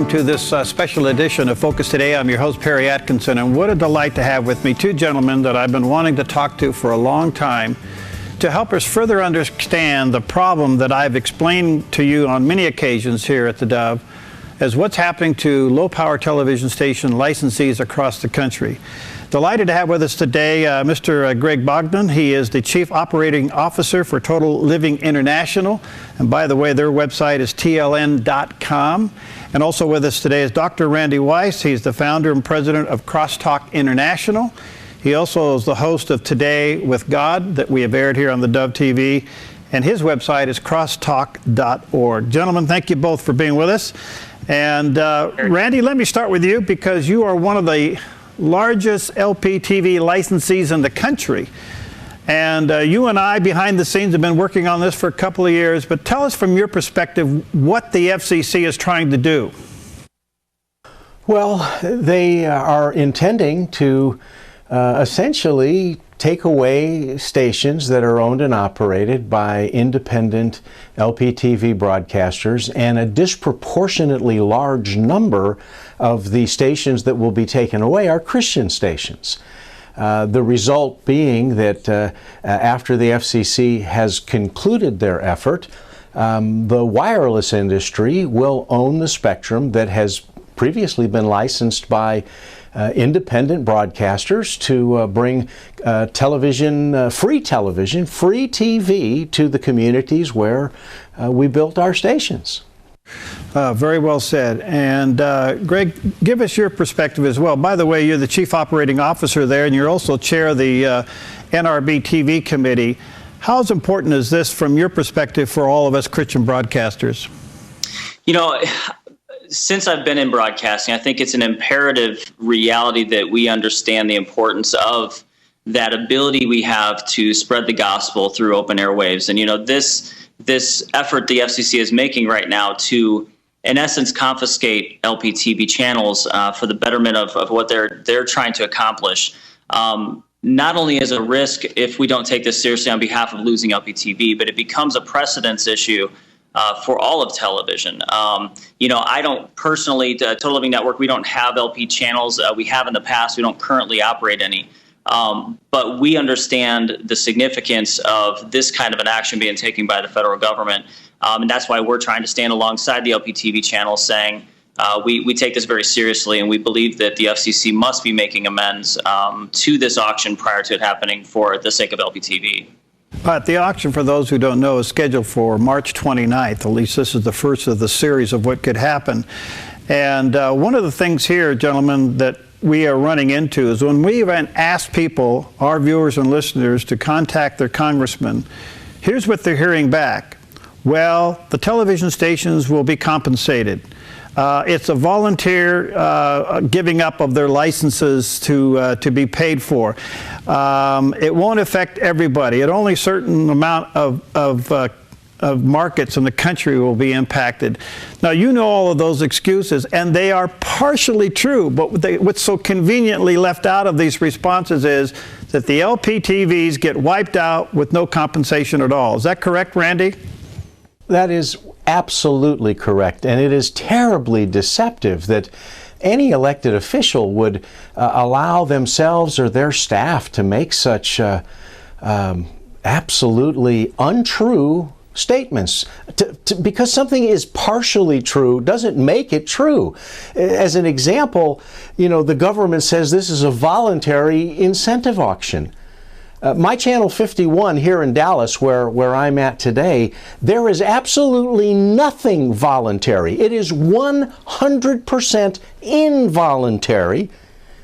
welcome to this special edition of Focus Today. I'm your host, Perry Atkinson, and what a delight to have with me two gentlemen that I've been wanting to talk to for a long time to help us further understand the problem that I've explained to you on many occasions here at theDove as what's happening to low-power television station licensees across the country. Delighted to have with us today Mr. Greg Bodan. He is the Chief Operating Officer for Total Living International. And by the way, their website is tln.com. And also with us today is Dr. Randy Weiss. He's the founder and president of CrossTalk International. He also is the host of Today with God that we have aired here on theDove TV. And his website is crosstalk.org. Gentlemen, thank you both for being with us. And Randy, let me start with you because you are one of the largest LPTV licensees in the country. And you and I, behind the scenes, have been working on this for a couple of years. But tell us from your perspective what the FCC is trying to do. Well, they are intending to essentially take away stations that are owned and operated by independent LPTV broadcasters, and a disproportionately large number of the stations that will be taken away are Christian stations. The result being that after the FCC has concluded their effort, the wireless industry will own the spectrum that has previously been licensed by independent broadcasters to bring television, free TV to the communities where we built our stations. Very well said. And Greg, give us your perspective as well. By the way, you're the Chief Operating Officer there, and you're also chair of the NRB TV Committee. How important is this from your perspective for all of us Christian broadcasters? You know, since I've been in broadcasting, I think it's an imperative reality that we understand the importance of that ability we have to spread the gospel through open airwaves. And, you know, this effort the FCC is making right now to, in essence, confiscate LPTV channels for the betterment of what they're trying to accomplish, not only is a risk if we don't take this seriously on behalf of losing LPTV, but it becomes a precedence issue for all of television. You know, I don't personally, Total Living Network, we don't have LP channels. We have in the past. We don't currently operate any. But we understand the significance of this kind of an action being taken by the federal government. And that's why we're trying to stand alongside the LPTV channels saying we take this very seriously, and we believe that the FCC must be making amends to this auction prior to it happening for the sake of LPTV. But the auction, for those who don't know, is scheduled for March 29th. At least this is the first of the series of what could happen. And one of the things here, gentlemen, that we are running into is when we even ask people, our viewers and listeners, to contact their congressman, here's what they're hearing back. Well, the television stations will be compensated. It's a volunteer giving up of their licenses to be paid for. It won't affect everybody. It only a certain amount of markets in the country will be impacted. Now, you know all of those excuses, and they are partially true, but what's so conveniently left out of these responses is that the LPTVs get wiped out with no compensation at all. Is that correct, Randy? That is absolutely correct, and it is terribly deceptive that any elected official would allow themselves or their staff to make such absolutely untrue statements. Because something is partially true doesn't make it true. As an example, you know, the government says this is a voluntary incentive auction. My Channel 51 here in Dallas, where I'm at today, there is absolutely nothing voluntary. It is 100% involuntary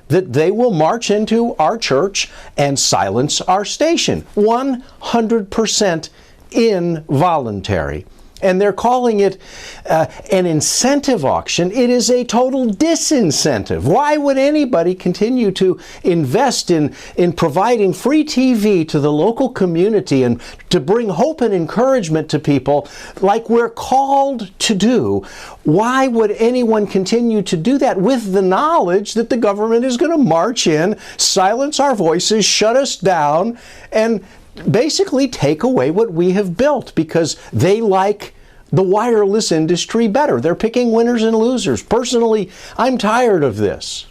that they will march into our church and silence our station. 100% involuntary. And they're calling it an incentive auction. It is a total disincentive. Why would anybody continue to invest in providing free TV to the local community and to bring hope and encouragement to people like we're called to do? Why would anyone continue to do that with the knowledge that the government is going to march in, silence our voices, shut us down, and basically take away what we have built because they like the wireless industry better. They're picking winners and losers. Personally, I'm tired of this.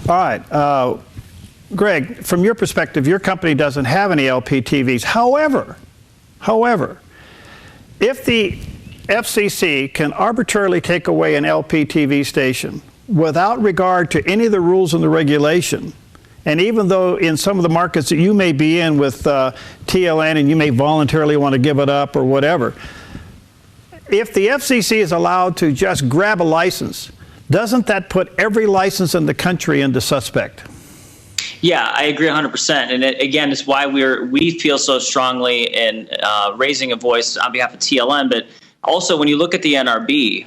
All right. Greg, from your perspective, your company doesn't have any LPTVs. However, if the FCC can arbitrarily take away an LPTV station without regard to any of the rules and the regulation, and even though in some of the markets that you may be in with TLN and you may voluntarily want to give it up or whatever, if the FCC is allowed to just grab a license, doesn't that put every license in the country into suspect? Yeah, I agree 100%. And again, it's why we feel so strongly in raising a voice on behalf of TLN. But also, when you look at the NRB,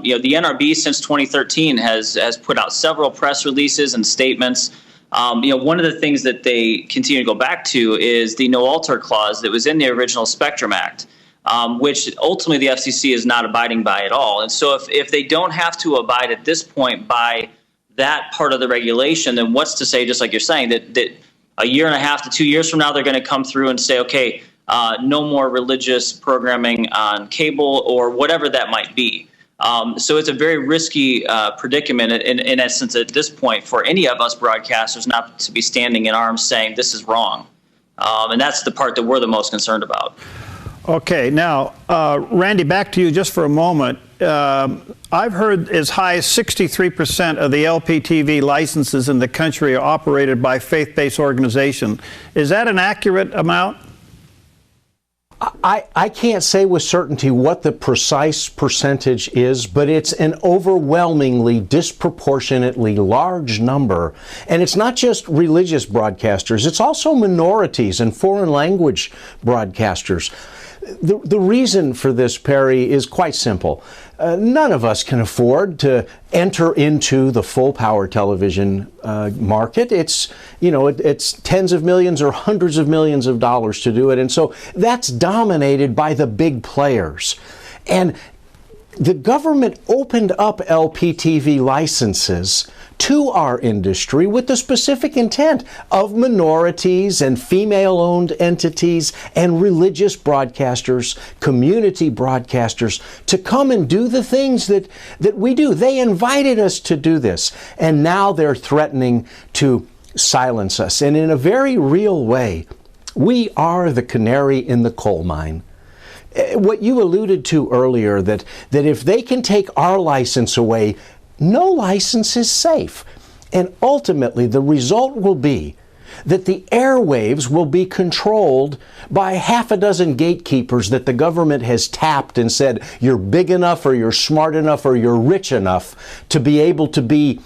the NRB since 2013 has put out several press releases and statements. One of the things that they continue to go back to is the no alter clause that was in the original Spectrum Act, which ultimately the FCC is not abiding by at all. And so if they don't have to abide at this point by that part of the regulation, then what's to say, just like you're saying, that a year and a half to 2 years from now, they're going to come through and say, okay, no more religious programming on cable or whatever that might be. So it's a very risky predicament in essence at this point for any of us broadcasters not to be standing in arms saying this is wrong. And that's the part that we're the most concerned about. Okay, now, Randy, back to you just for a moment. I've heard as high as 63% of the LPTV licenses in the country are operated by faith-based organizations. Is that an accurate amount? I can't say with certainty what the precise percentage is, but it's an overwhelmingly, disproportionately large number. And it's not just religious broadcasters, it's also minorities and foreign language broadcasters. The reason for this, Perry, is quite simple. None of us can afford to enter into the full power television market. It's tens of millions or hundreds of millions of dollars to do it. And so that's dominated by the big players. And the government opened up LPTV licenses to our industry with the specific intent of minorities and female-owned entities and religious broadcasters, community broadcasters, to come and do the things that we do. They invited us to do this, and now they're threatening to silence us. And in a very real way, we are the canary in the coal mine. What you alluded to earlier, that if they can take our license away, no license is safe. And ultimately, the result will be that the airwaves will be controlled by half a dozen gatekeepers that the government has tapped and said, you're big enough or you're smart enough or you're rich enough to be able to be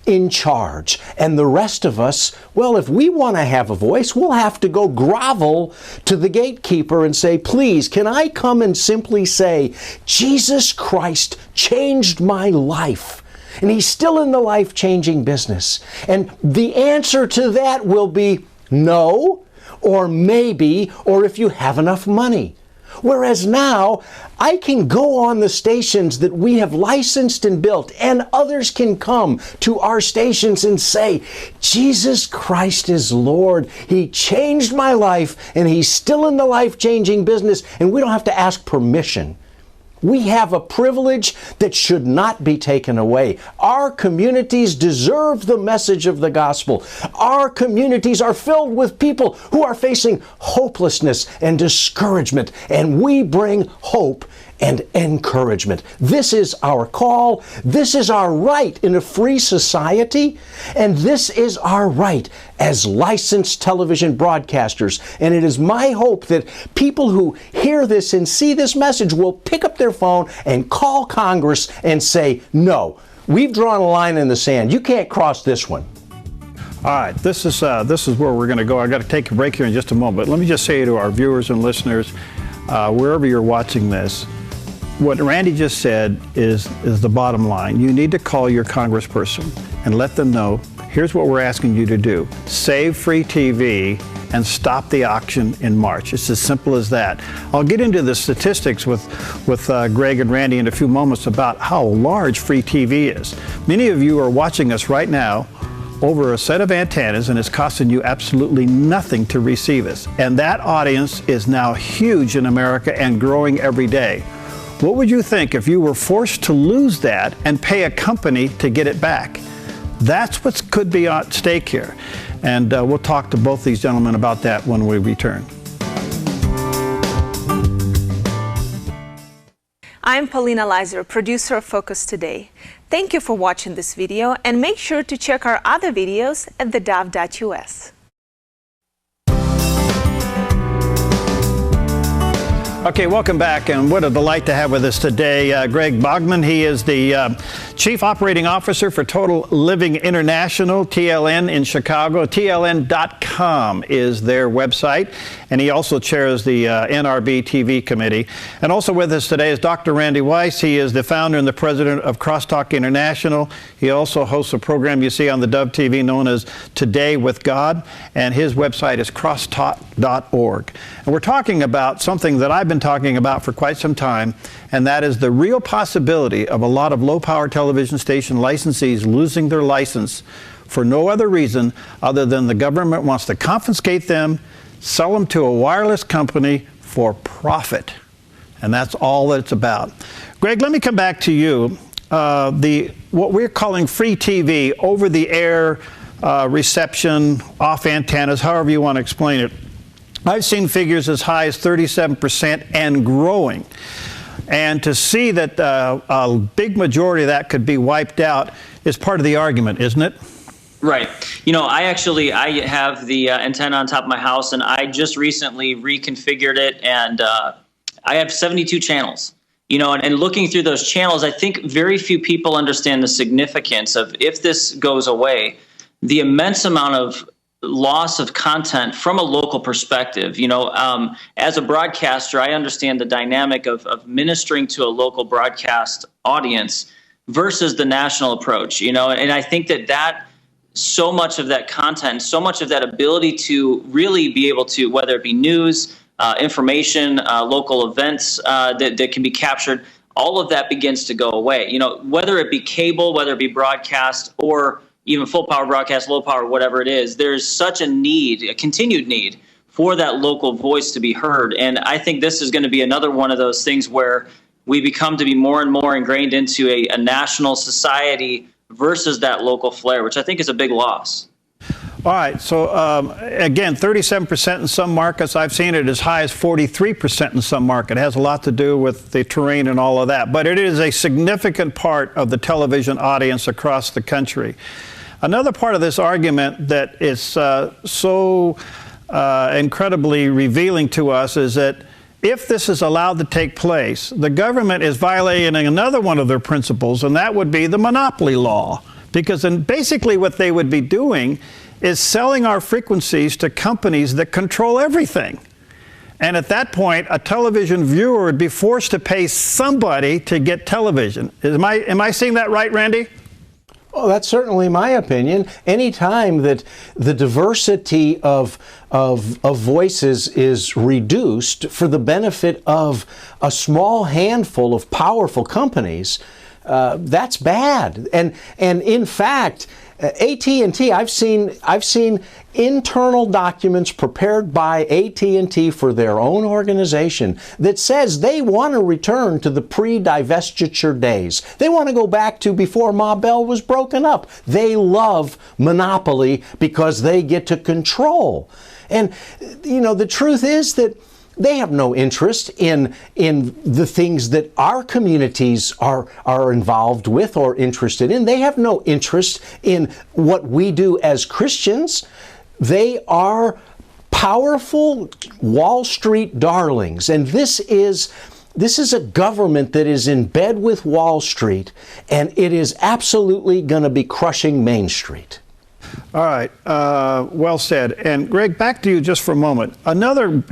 in charge. And the rest of us, well, if we want to have a voice, we'll have to go grovel to the gatekeeper and say, please, can I come and simply say, Jesus Christ changed my life? And he's still in the life-changing business. And the answer to that will be no, or maybe, or if you have enough money. Whereas now, I can go on the stations that we have licensed and built, and others can come to our stations and say, Jesus Christ is Lord. He changed my life, and he's still in the life-changing business, and we don't have to ask permission. We have a privilege that should not be taken away. Our communities deserve the message of the gospel. Our communities are filled with people who are facing hopelessness and discouragement, and we bring hope and encouragement. This is our call. This is our right in a free society, and this is our right as licensed television broadcasters. And it is my hope that people who hear this and see this message will pick up their phone and call Congress and say, no, we've drawn a line in the sand. You can't cross this one. All right, this is where we're going to go. I've got to take a break here in just a moment. Let me just say to our viewers and listeners, wherever you're watching this, what Randy just said is the bottom line. You need to call your congressperson and let them know, here's what we're asking you to do. Save free TV and stop the auction in March. It's as simple as that. I'll get into the statistics with Greg and Randy in a few moments about how large free TV is. Many of you are watching us right now over a set of antennas, and it's costing you absolutely nothing to receive us. And that audience is now huge in America and growing every day. What would you think if you were forced to lose that and pay a company to get it back? That's what could be at stake here. And we'll talk to both these gentlemen about that when we return. I'm Paulina Leiser, producer of Focus Today. Thank you for watching this video, and make sure to check our other videos at theDove.us. Okay, welcome back, and what a delight to have with us today Greg Bodan. He is the Chief Operating Officer for Total Living International, TLN, in Chicago. TLN.com is their website, and he also chairs the NRB TV committee. And also with us today is Dr. Randy Weiss. He is the founder and the president of CrossTalk International. He also hosts a program you see on the Dove TV known as Today with God, and his website is crosstalk.org. And we're talking about something that I've been talking about for quite some time, and that is the real possibility of a lot of low-power television station licensees losing their license for no other reason other than the government wants to confiscate them, sell them to a wireless company for profit. And that's all that it's about. Greg, let me come back to you. What we're calling free TV, over-the-air reception, off antennas, however you want to explain it. I've seen figures as high as 37% and growing. And to see that a big majority of that could be wiped out is part of the argument, isn't it? Right. You know, I have the antenna on top of my house, and I just recently reconfigured it, and I have 72 channels. You know, and looking through those channels, I think very few people understand the significance of, if this goes away, the immense amount of loss of content from a local perspective. You know, as a broadcaster, I understand the dynamic of ministering to a local broadcast audience versus the national approach, you know, and I think that so much of that content, so much of that ability to really be able to, whether it be news, information, local events that can be captured, all of that begins to go away. You know, whether it be cable, whether it be broadcast, or even full power broadcast, low power, whatever it is, there's such a need, a continued need for that local voice to be heard. And I think this is going to be another one of those things where we become to be more and more ingrained into a national society versus that local flair, which I think is a big loss. All right. So, again, 37% in some markets. I've seen it as high as 43% in some markets. It has a lot to do with the terrain and all of that. But it is a significant part of the television audience across the country. Another part of this argument that is so incredibly revealing to us is that if this is allowed to take place, the government is violating another one of their principles, and that would be the monopoly law. Because then basically what they would be doing is selling our frequencies to companies that control everything. And at that point, a television viewer would be forced to pay somebody to get television. Am I seeing that right, Randy? Well, that's certainly my opinion. Anytime that the diversity of voices is reduced for the benefit of a small handful of powerful companies, that's bad. And in fact, AT&T, I've seen internal documents prepared by AT&T for their own organization that says they want to return to the pre-divestiture days. They want to go back to before Ma Bell was broken up. They love monopoly because they get to control. And, you know, the truth is that they have no interest in the things that our communities are involved with or interested in. They have no interest in what we do as Christians. They are powerful Wall Street darlings, and this is a government that is in bed with Wall Street, and it is absolutely going to be crushing Main Street. All right, well said. And Greg, back to you just for a moment. Another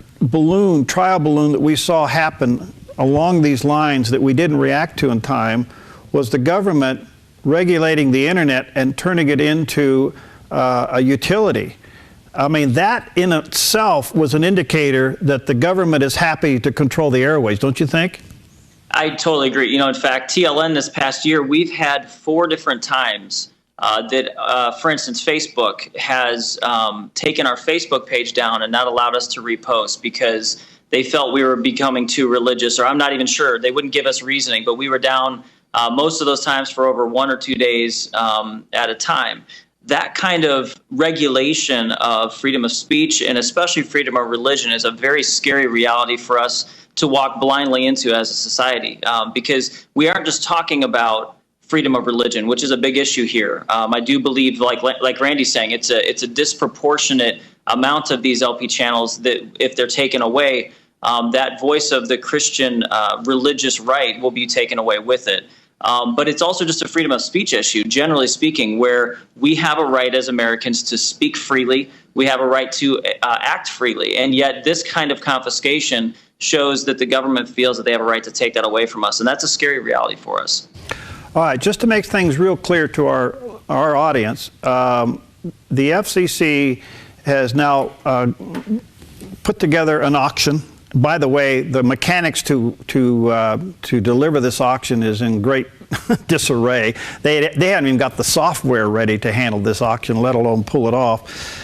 trial balloon that we saw happen along these lines that we didn't react to in time was the government regulating the internet and turning it into a utility. I mean, that in itself was an indicator that the government is happy to control the airways, don't you think? I totally agree. You know, in fact, TLN this past year, we've had 4 different times that, for instance, Facebook has taken our Facebook page down and not allowed us to repost because they felt we were becoming too religious, or I'm not even sure. They wouldn't give us reasoning, but we were down most of those times for over 1 or 2 days at a time. That kind of regulation of freedom of speech and especially freedom of religion is a very scary reality for us to walk blindly into as a society, because we aren't just talking about freedom of religion, which is a big issue here. I do believe, like Randy's saying, it's a disproportionate amount of these LP channels that, if they're taken away, that voice of the Christian religious right will be taken away with it. But it's also just a freedom of speech issue, generally speaking, where we have a right as Americans to speak freely. We have a right to act freely. And yet this kind of confiscation shows that the government feels that they have a right to take that away from us. And that's a scary reality for us. All right, just to make things real clear to our audience, the FCC has now put together an auction. By the way, the mechanics to deliver this auction is in great disarray. They haven't even got the software ready to handle this auction, let alone pull it off.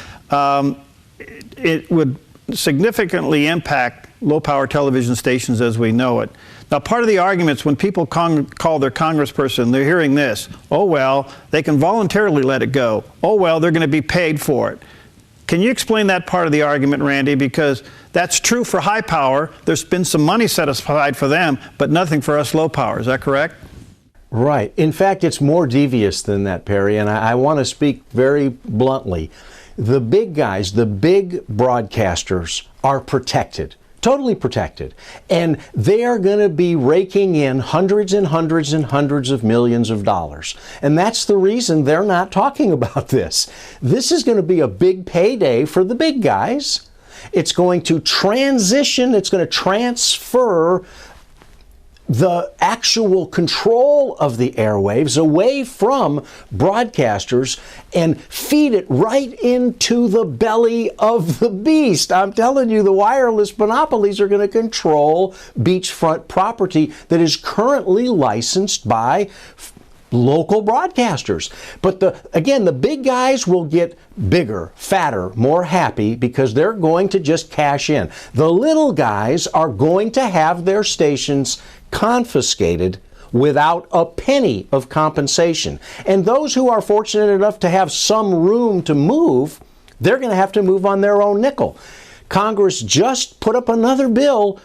It would significantly impact low-power television stations as we know it. Now, part of the arguments when people call their congressperson, they're hearing this: oh, well, they can voluntarily let it go. Oh, well, they're going to be paid for it. Can you explain that part of the argument, Randy? Because that's true for high power. There's been some money set aside for them, but nothing for us low power. Is that correct? Right. In fact, it's more devious than that, Perry, and I want to speak very bluntly. The big guys, the big broadcasters are protected. Totally protected. And they are going to be raking in hundreds and hundreds and hundreds of millions of dollars. And that's the reason they're not talking about this. This is going to be a big payday for the big guys. It's going to transition, it's going to transfer the actual control of the airwaves away from broadcasters and feed it right into the belly of the beast. I'm telling you, the wireless monopolies are going to control beachfront property that is currently licensed by local broadcasters. But again, the big guys will get bigger, fatter, more happy because they're going to just cash in. The little guys are going to have their stations confiscated without a penny of compensation. And those who are fortunate enough to have some room to move, they're going to have to move on their own nickel. Congress just put up another bill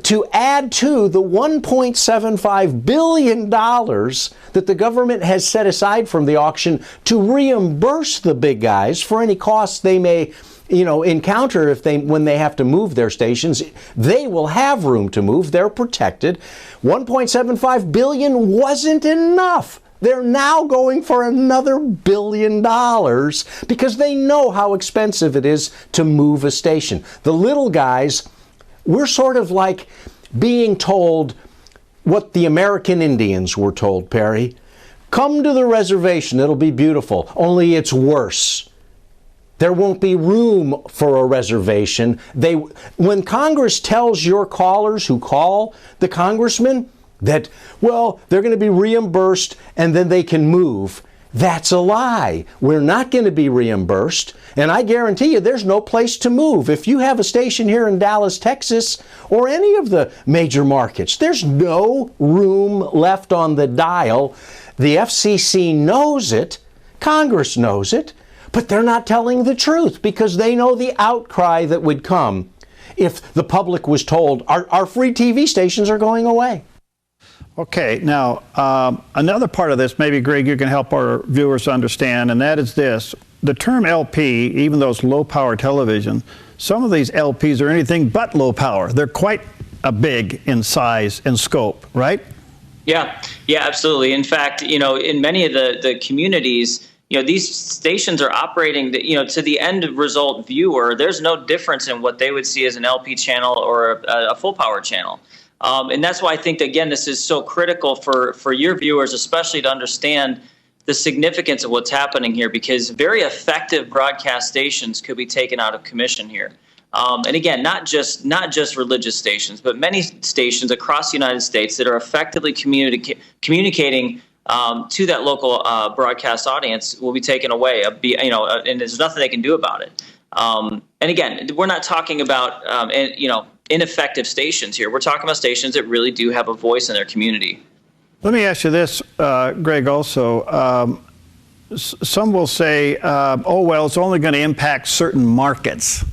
to add to the $1.75 billion that the government has set aside from the auction to reimburse the big guys for any costs they may encounter when they have to move their stations. They will have room to move. They're protected. $1.75 billion wasn't enough. They're now going for another $1 billion because they know how expensive it is to move a station. The little guys, we're sort of like being told what the American Indians were told, Perry. Come to the reservation, it'll be beautiful, only it's worse. There won't be room for a reservation. When Congress tells your callers who call the congressman that, well, they're going to be reimbursed and then they can move, that's a lie. We're not going to be reimbursed, and I guarantee you there's no place to move. If you have a station here in Dallas, Texas, or any of the major markets, there's no room left on the dial. The FCC knows it. Congress knows it. But they're not telling the truth because they know the outcry that would come if the public was told our free TV stations are going away. Okay, now another part of this, maybe Greg, you can help our viewers understand, and that is this. The term LP, even though it's low power television, some of these LPs are anything but low power. They're quite big in size and scope, right? Yeah, absolutely. In fact, in many of the communities, these stations are operating, to the end result viewer, there's no difference in what they would see as an LP channel or a full power channel. And that's why I think, again, this is so critical for your viewers, especially to understand the significance of what's happening here, because very effective broadcast stations could be taken out of commission here. And again, not just religious stations, but many stations across the United States that are effectively communicating to that local broadcast audience will be taken away. And there's nothing they can do about it. And again, we're not talking about ineffective stations here. We're talking about stations that really do have a voice in their community. Let me ask you this, Greg, also. Some will say, oh, well, it's only going to impact certain markets.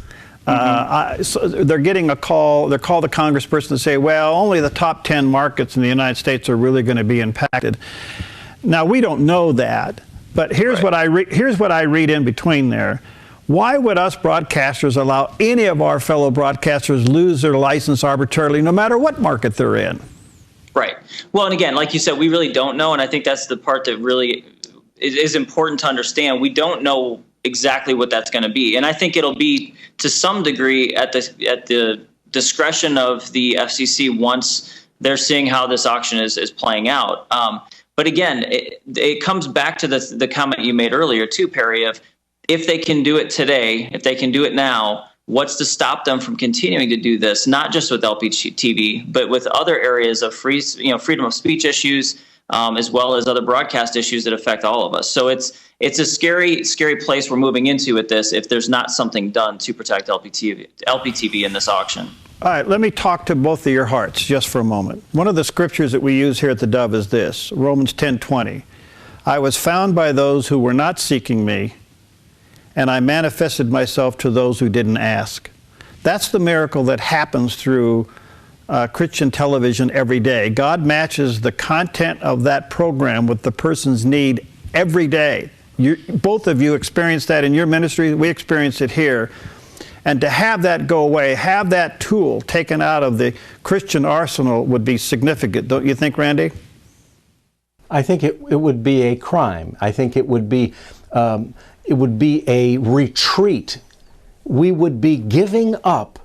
So they're getting a call, they're called a congressperson to say, well, only the top 10 markets in the United States are really going to be impacted. Now, we don't know that, but here's what I read in between there. Why would us broadcasters allow any of our fellow broadcasters lose their license arbitrarily, no matter what market they're in? Right. Well, and again, like you said, we really don't know, and I think that's the part that really is important to understand. We don't know exactly what that's going to be, and I think it'll be to some degree at the discretion of the FCC once they're seeing how this auction is playing out. But again, it comes back to the comment you made earlier too, Perry, of if they can do it today, if they can do it now, what's to stop them from continuing to do this, not just with LPTV, but with other areas of freedom of speech issues, as well as other broadcast issues that affect all of us. So it's a scary, scary place we're moving into with this if there's not something done to protect LPTV in this auction. All right, let me talk to both of your hearts just for a moment. One of the scriptures that we use here at the Dove is this, Romans 10:20. I was found by those who were not seeking me, and I manifested myself to those who didn't ask. That's the miracle that happens through Christian television every day. God matches the content of that program with the person's need every day. Both of you experience that in your ministry. We experience it here. And to have that go away, have that tool taken out of the Christian arsenal would be significant. Don't you think, Randy? I think it would be a crime. I think it would be a retreat. We would be giving up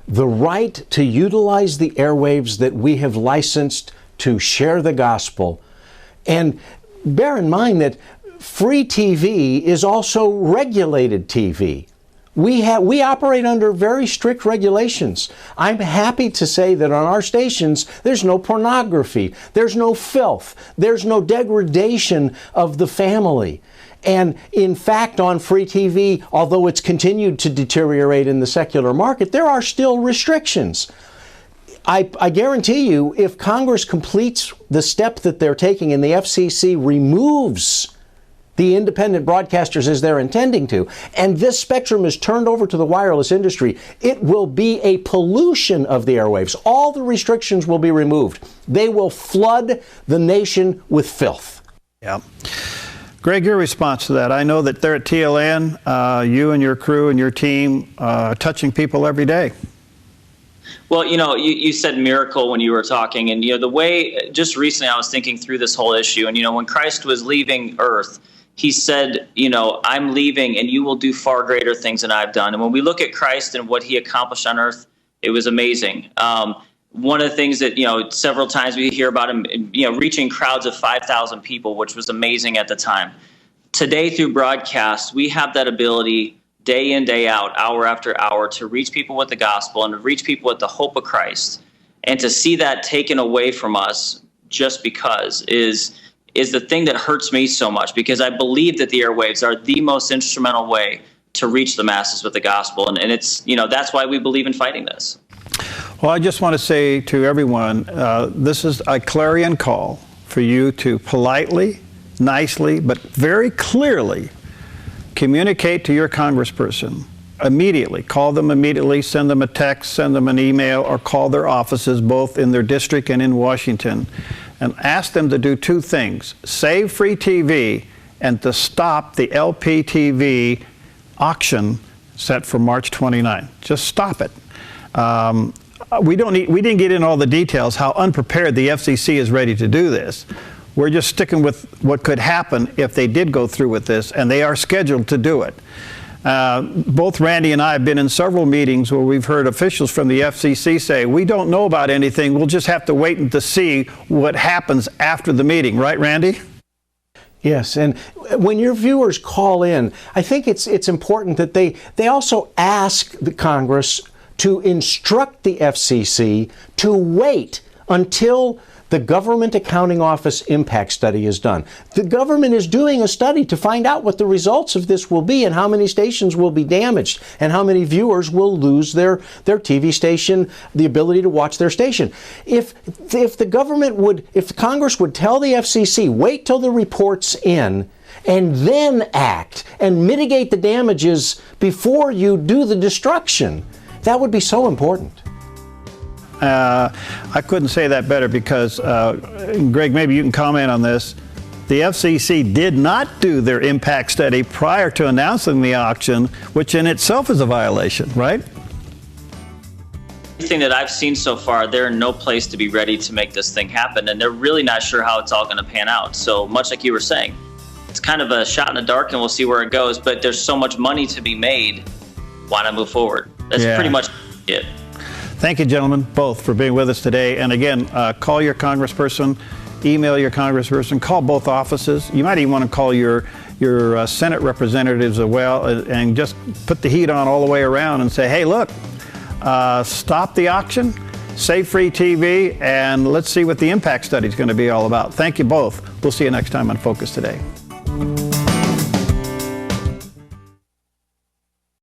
the right to utilize the airwaves that we have licensed to share the gospel. And bear in mind that free TV is also regulated TV. We operate under very strict regulations. I'm happy to say that on our stations, there's no pornography, there's no filth, there's no degradation of the family. And in fact, on free TV, although it's continued to deteriorate in the secular market, there are still restrictions. I guarantee you, if Congress completes the step that they're taking and the FCC removes the independent broadcasters as they're intending to, and this spectrum is turned over to the wireless industry, it will be a pollution of the airwaves. All the restrictions will be removed. They will flood the nation with filth. Yeah. Greg, your response to that. I know that there at TLN, you and your crew and your team are touching people every day. Well, you said miracle when you were talking, and the way just recently I was thinking through this whole issue, and when Christ was leaving earth, he said, I'm leaving and you will do far greater things than I've done. And when we look at Christ and what he accomplished on earth, it was amazing. One of the things that, several times we hear about him, reaching crowds of 5,000 people, which was amazing at the time. Today through broadcast, we have that ability day in, day out, hour after hour, to reach people with the gospel and to reach people with the hope of Christ. And to see that taken away from us just because is the thing that hurts me so much, because I believe that the airwaves are the most instrumental way to reach the masses with the gospel. And it's, that's why we believe in fighting this. Well, I just want to say to everyone, this is a clarion call for you to politely, nicely, but very clearly communicate to your congressperson immediately. Call them immediately, send them a text, send them an email, or call their offices both in their district and in Washington, and ask them to do two things: save free TV and to stop the LPTV auction set for March 29. Just stop it. We didn't get in all the details how unprepared the FCC is ready to do this. We're just sticking with what could happen if they did go through with this, and they are scheduled to do it. Both Randy and I have been in several meetings where we've heard officials from the FCC say, we don't know about anything, we'll just have to wait and to see what happens after the meeting. Right, Randy? Yes, and when your viewers call in, I think it's important that they also ask the Congress to instruct the FCC to wait until The Government Accounting Office impact study is done. The government is doing a study to find out what the results of this will be and how many stations will be damaged and how many viewers will lose their TV station, the ability to watch their station. If Congress would tell the FCC, wait till the report's in, and then act and mitigate the damages before you do the destruction, that would be so important. I couldn't say that better because, Greg, maybe you can comment on this. The FCC did not do their impact study prior to announcing the auction, which in itself is a violation, right? Everything that I've seen so far, they're in no place to be ready to make this thing happen, and they're really not sure how it's all going to pan out. So much like you were saying, it's kind of a shot in the dark, and we'll see where it goes. But there's so much money to be made. Why not move forward? That's pretty much it. Thank you, gentlemen, both, for being with us today. And again, call your congressperson, email your congressperson, call both offices. You might even want to call your Senate representatives as well, and just put the heat on all the way around and say, hey, look, stop the auction, save free TV, and let's see what the impact study is going to be all about. Thank you both. We'll see you next time on Focus Today.